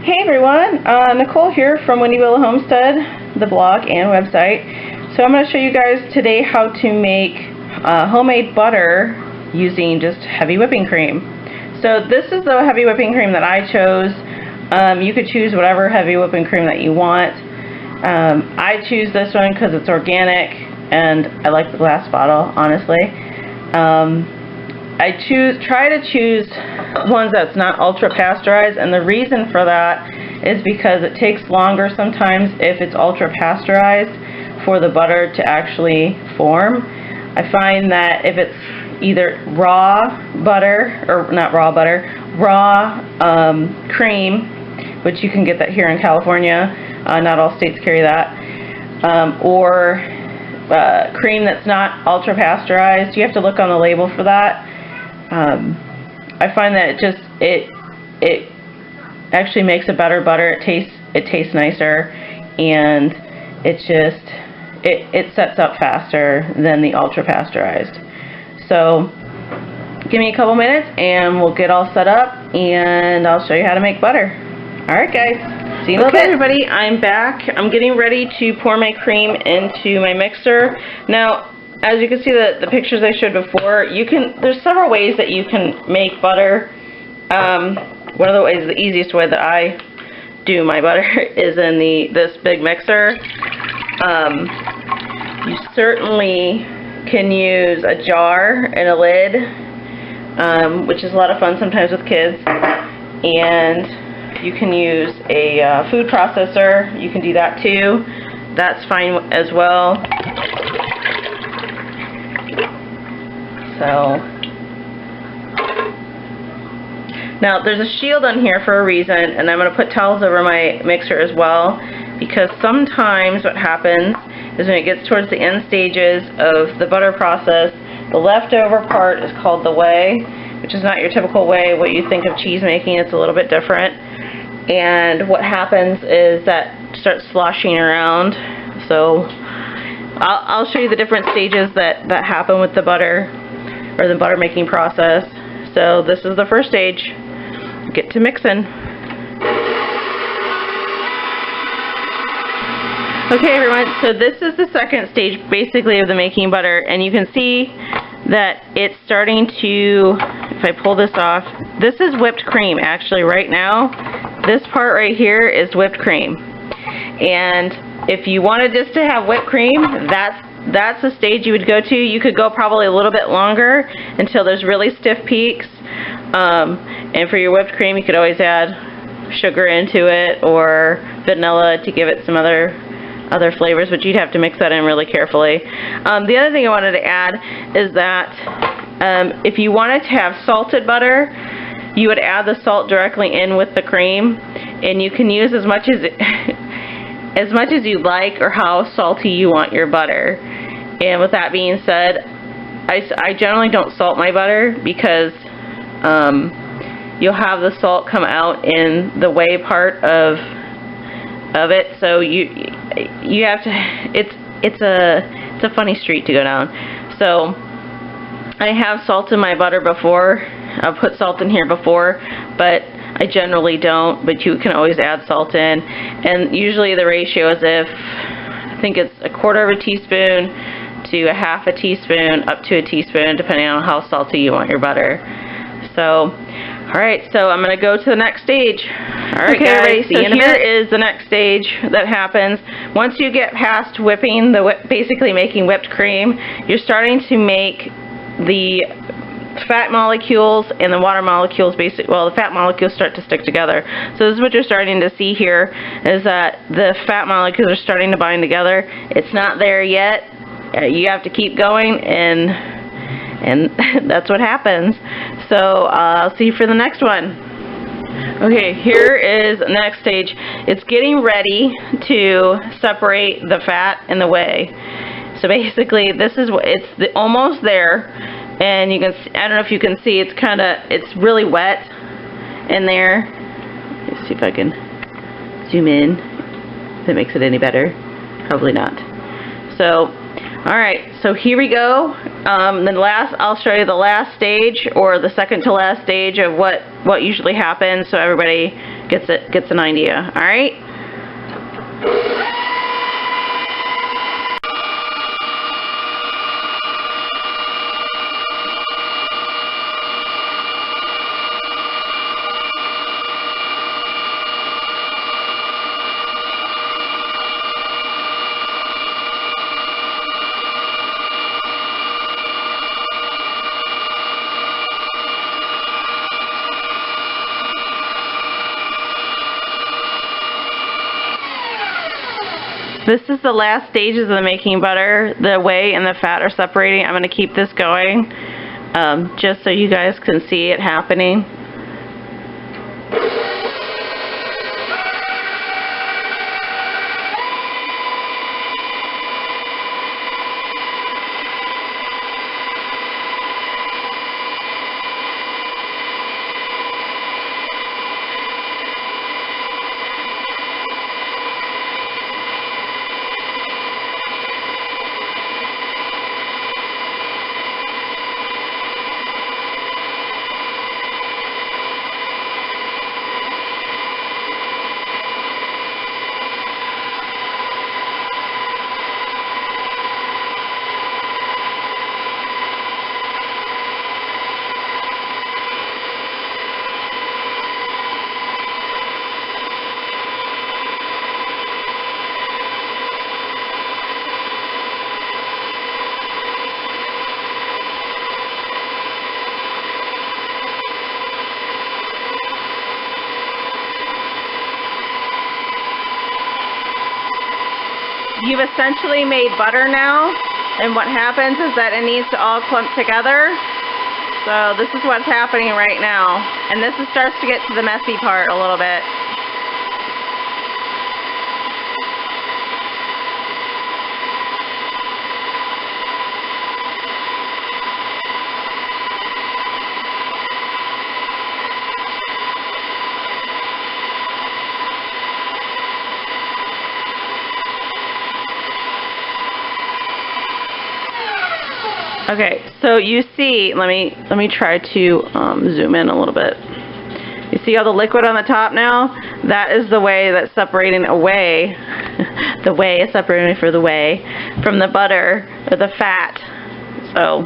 Hey everyone, Nicole here from Windy Willow Homestead, the blog and website. So I'm going to show you guys today how to make homemade butter using just heavy whipping cream. So this is the heavy whipping cream that I chose. You could choose whatever heavy whipping cream that you want. I choose this one because it's organic and I like the glass bottle, honestly. I try to choose ones that's not ultra pasteurized, and the reason for that is because it takes longer sometimes if it's ultra pasteurized for the butter to actually form. I find that if it's either raw butter, or not raw butter, raw cream, which you can get that here in California, not all states carry that, or cream that's not ultra pasteurized, you have to look on the label for that. I find that it actually makes a better butter. It tastes nicer, and it sets up faster than the ultra pasteurized. So give me a couple minutes and we'll get all set up and I'll show you how to make butter. Alright guys, see you in a little bit. Okay everybody, I'm back. I'm getting ready to pour my cream into my mixer. Now, as you can see the pictures I showed before, there's several ways that you can make butter. One of the ways, the easiest way that I do my butter is in this big mixer. You certainly can use a jar and a lid, which is a lot of fun sometimes with kids. And you can use a food processor. You can do that too. That's fine as well. So now there's a shield on here for a reason, and I'm going to put towels over my mixer as well, because sometimes what happens is when it gets towards the end stages of the butter process, the leftover part is called the whey, which is not your typical whey, what you think of cheese making. It's a little bit different, and what happens is that starts sloshing around. So I'll show you the different stages that happen with the butter, or the butter making process. So this is the first stage. Get to mixing. Okay everyone, so this is the second stage basically of the making butter, and you can see that it's starting to, if I pull this off, this is whipped cream actually right now. This part right here is whipped cream, and if you wanted just to have whipped cream, that's the stage you would go to. You could go probably a little bit longer until there's really stiff peaks. And for your whipped cream, you could always add sugar into it or vanilla to give it some other flavors, but you'd have to mix that in really carefully. The other thing I wanted to add is that if you wanted to have salted butter, you would add the salt directly in with the cream, and you can use as much as you like or how salty you want your butter. And with that being said, I generally don't salt my butter because you'll have the salt come out in the whey part of it. So you have to. It's a funny street to go down. So I have salted my butter before. I've put salt in here before, but I generally don't, but you can always add salt in, and usually the ratio is I think it's 1/4 of a teaspoon to 1/2 a teaspoon up to a teaspoon, depending on how salty you want your butter. So, alright, so I'm going to go to the next stage. Alright okay, guys, so here is the next stage that happens. Once you get past whipping, basically making whipped cream, you're starting to make the fat molecules and the water molecules, the fat molecules start to stick together. So this is what you're starting to see here, is that the fat molecules are starting to bind together. It's not there yet. You have to keep going, and that's what happens. So I'll see you for the next one. Okay, here is the next stage. It's getting ready to separate the fat and the whey. So basically, this is almost there. And you can, I don't know if you can see, it's really wet in there. Let's see if I can zoom in, if it makes it any better. Probably not. So, alright, so here we go. I'll show you the last stage, or the second to last stage of what usually happens, so everybody gets an idea. All right. This is the last stages of the making butter. The whey and the fat are separating. I'm going to keep this going just so you guys can see it happening. You've essentially made butter now, and what happens is that it needs to all clump together. So this is what's happening right now, and this starts to get to the messy part a little bit. Okay, so you see, let me try to zoom in a little bit. You see all the liquid on the top now? That is the whey that's separating away. The whey is separating for the whey from the butter or the fat. So.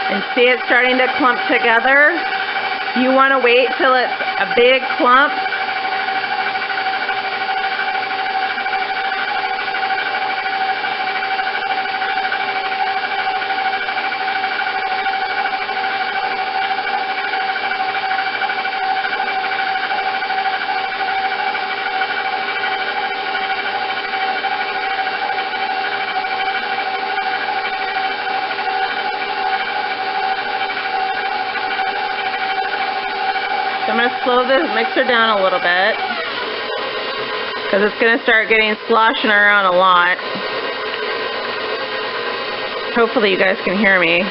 And see it starting to clump together. You want to wait till it's a big clump. So I'm going to slow the mixer down a little bit because it's going to start getting sloshing around a lot. Hopefully you guys can hear me.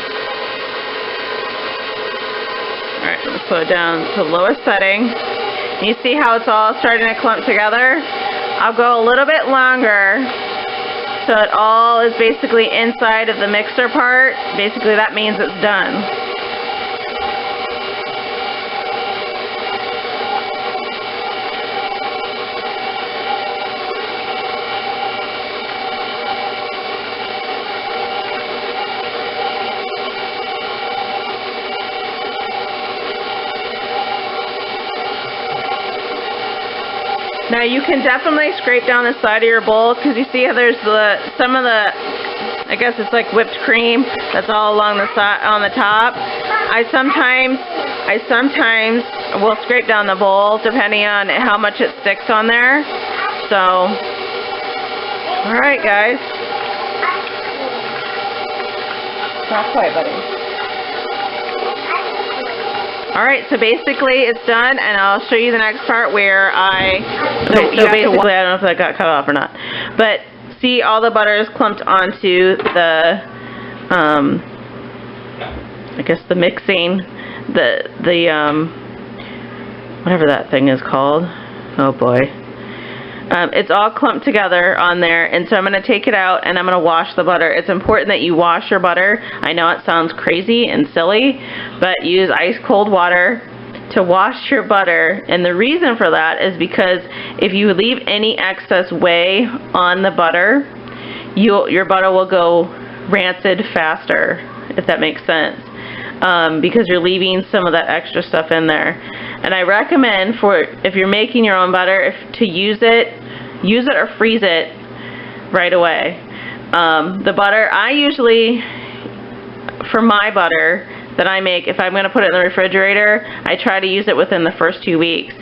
Alright, I'm going to slow it down to the lowest setting. And you see how it's all starting to clump together? I'll go a little bit longer so it all is basically inside of the mixer part. Basically that means it's done. Now you can definitely scrape down the side of your bowl because you see how there's some of the, I guess it's like whipped cream that's all along the side on the top. I sometimes will scrape down the bowl depending on how much it sticks on there. So, all right, guys. Not quite, buddy. Alright, so basically it's done, and I'll show you the next part where so basically, I don't know if that got cut off or not, but so see all the butter is clumped onto the, I guess the mixing, whatever that thing is called. Oh boy. It's all clumped together on there, and so I'm going to take it out and I'm going to wash the butter. It's important that you wash your butter. I know it sounds crazy and silly, but use ice cold water to wash your butter, and the reason for that is because if you leave any excess whey on the butter, your butter will go rancid faster, if that makes sense, because you're leaving some of that extra stuff in there. And I recommend, for if you're making your own butter, to use it or freeze it right away. The butter, I usually, for my butter that I make, if I'm going to put it in the refrigerator, I try to use it within the first 2 weeks.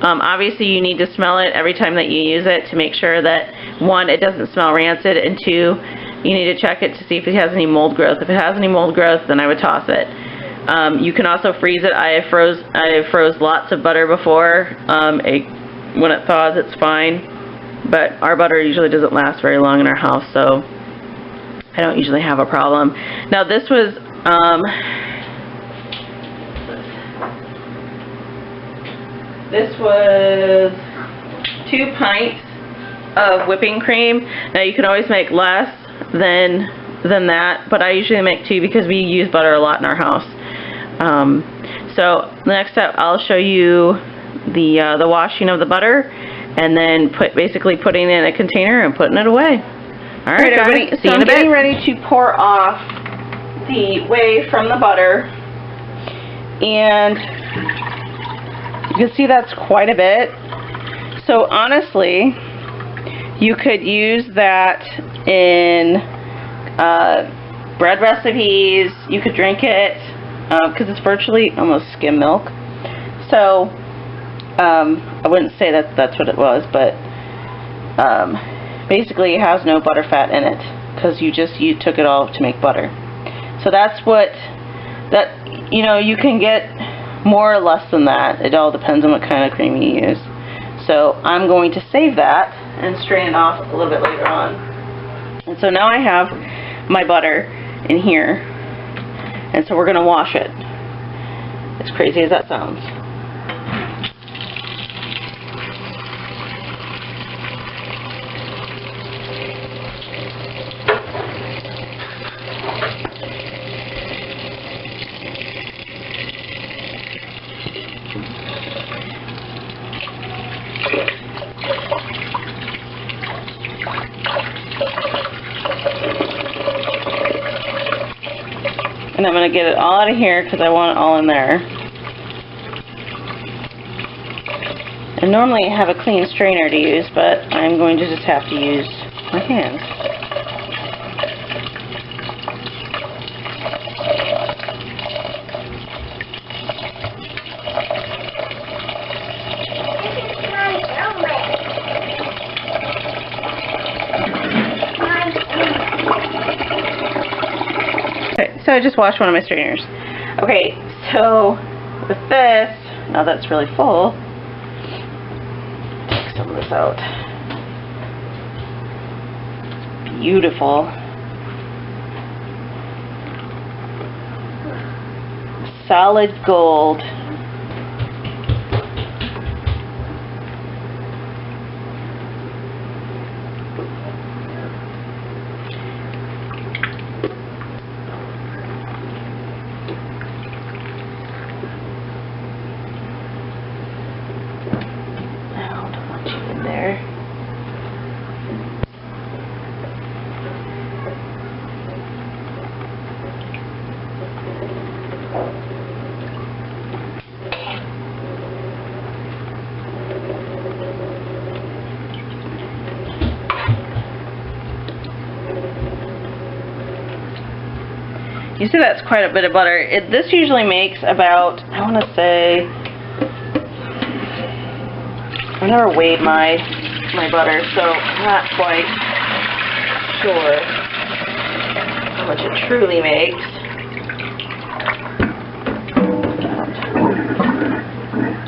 Obviously you need to smell it every time that you use it to make sure that, one, it doesn't smell rancid, and two, you need to check it to see if it has any mold growth. If it has any mold growth, then I would toss it. You can also freeze it. I have froze lots of butter before. When it thaws, it's fine, but our butter usually doesn't last very long in our house, so I don't usually have a problem. Now this was This was 2 pints of whipping cream. Now you can always make less than that, but I usually make 2 because we use butter a lot in our house. So the next step, I'll show you the washing of the butter, and then basically putting it in a container and putting it away. All right, everybody. See you in a bit. I'm getting ready to pour off the whey from the butter, and you can see that's quite a bit. So honestly, you could use that in bread recipes. You could drink it because it's virtually almost skim milk. So I wouldn't say that that's what it was, but basically it has no butter fat in it because you took it all to make butter. So that's you can get more or less than that. It all depends on what kind of cream you use. So I'm going to save that and strain it off a little bit later on. And so now I have my butter in here, and so we're going to wash it. As crazy as that sounds. And I'm going to get it all out of here because I want it all in there. And normally I have a clean strainer to use, but I'm going to just have to use my hands. So I just washed one of my strainers. Okay, so with this, now that it's really full, take some of this out. It's beautiful. Solid gold. You see that's quite a bit of butter. This usually makes about, I want to say, I've never weighed my butter, so I'm not quite sure how much it truly makes.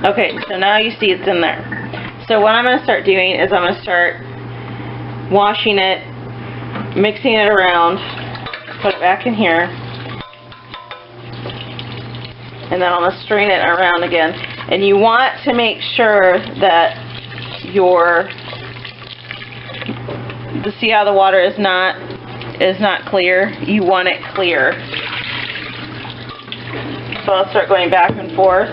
Okay, so now you see it's in there. So what I'm going to start doing is I'm going to start washing it mixing it around, put it back in here, and then I'm going to strain it around again. And you want to make sure that see how the water is not clear? You want it clear. So I'll start going back and forth.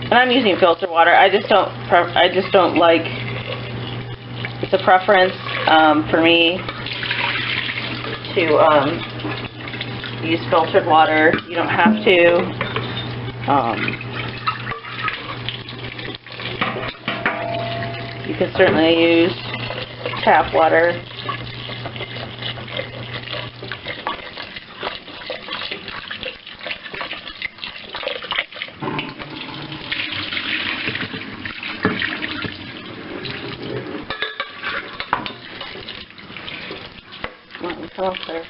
And I'm using filtered water. I just don't like. It's a preference for me to use filtered water. You don't have to. You can certainly use tap water. Come up there.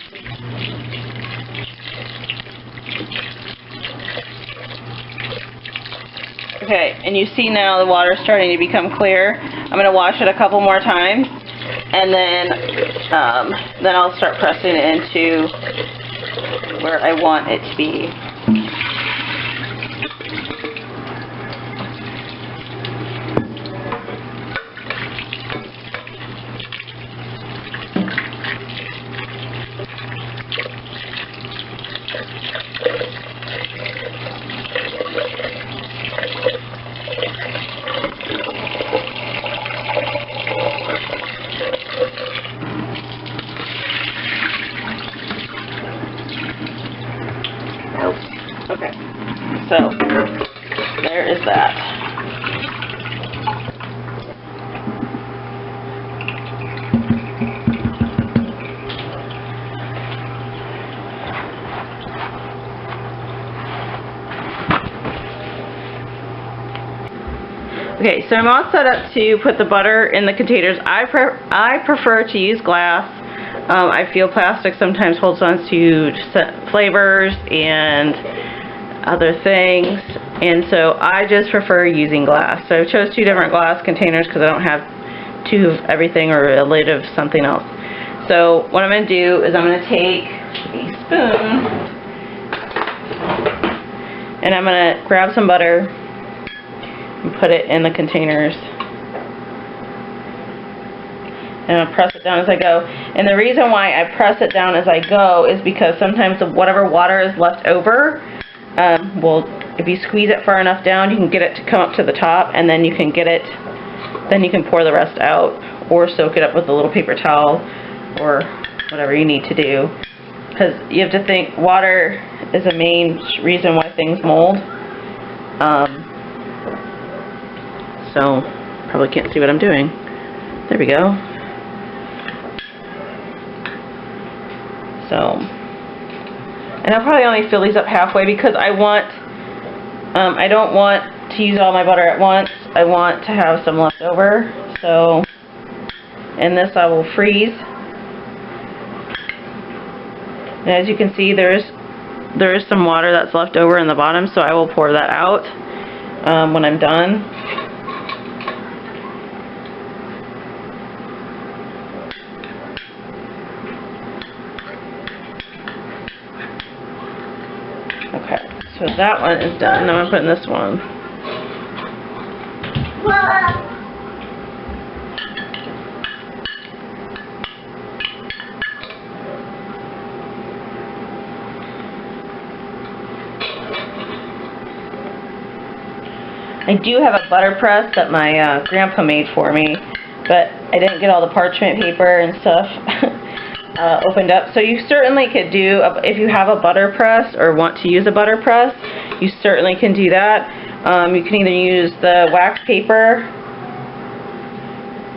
Okay, and you see now the water's starting to become clear. I'm going to wash it a couple more times, and then I'll start pressing it into where I want it to be. Okay, so there is that. Okay, so I'm all set up to put the butter in the containers. I prefer to use glass. I feel plastic sometimes holds on to flavors and other things, and so I just prefer using glass. So I chose 2 different glass containers because I don't have 2 of everything or a lid of something else. So what I'm going to do is I'm going to take a spoon and I'm going to grab some butter and put it in the containers. And I'll press it down as I go. And the reason why I press it down as I go is because sometimes whatever water is left over, if you squeeze it far enough down, you can get it to come up to the top, and then you can pour the rest out, or soak it up with a little paper towel, or whatever you need to do. Because you have to think, water is a main reason why things mold. So, probably can't see what I'm doing. There we go. So, and I'll probably only fill these up halfway because I don't want to use all my butter at once. I want to have some left over. So, and this I will freeze. And as you can see, there is some water that's left over in the bottom, so I will pour that out when I'm done. Okay, so that one is done. Now I'm putting this one. I do have a butter press that my grandpa made for me, but I didn't get all the parchment paper and stuff opened up. So you certainly could do, if you have a butter press or want to use a butter press, you certainly can do that. You can either use the wax paper, I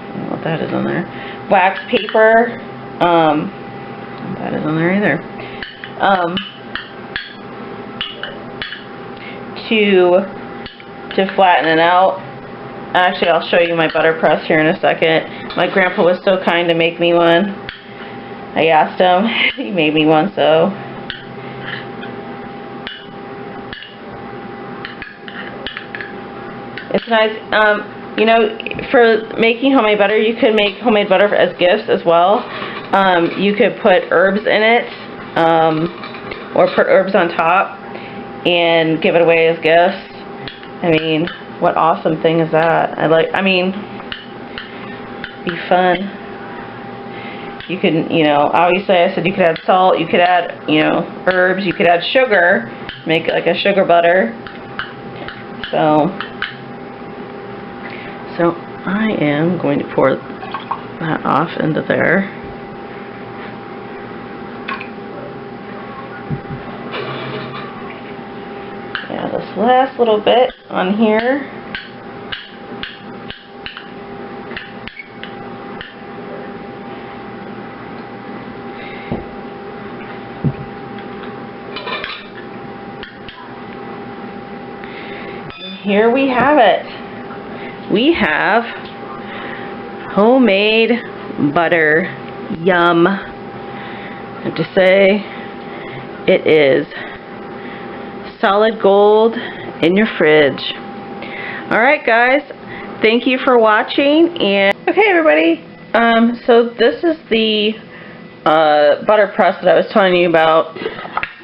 don't know what that is on there, wax paper, that is on there either, to flatten it out. Actually, I'll show you my butter press here in a second. My grandpa was so kind to make me one. I asked him, he made me one, so. It's nice. You know, for making homemade butter, you could make homemade butter as gifts as well. You could put herbs in it, or put herbs on top and give it away as gifts. I mean, what awesome thing is that? I mean, be fun. You can, you know, obviously I said you could add salt, you could add, you know, herbs, you could add sugar, make it like a sugar butter. So I am going to pour that off into there. Yeah, this last little bit on here. Here we have it. We have homemade butter. Yum. I have to say, it is solid gold in your fridge. Alright guys, thank you for watching. And okay everybody, so this is the butter press that I was telling you about.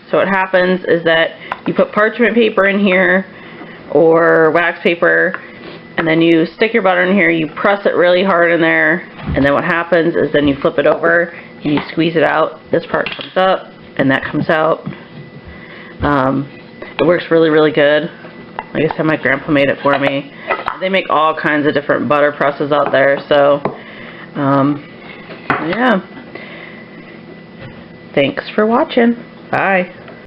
So what happens is that you put parchment paper in here or wax paper, and then you stick your butter in here, you press it really hard in there, and then what happens is then you flip it over and you squeeze it out. This part comes up and that comes out. It works really, really good. Like I said, my grandpa made it for me. They make all kinds of different butter presses out there, so yeah. Thanks for watching. Bye.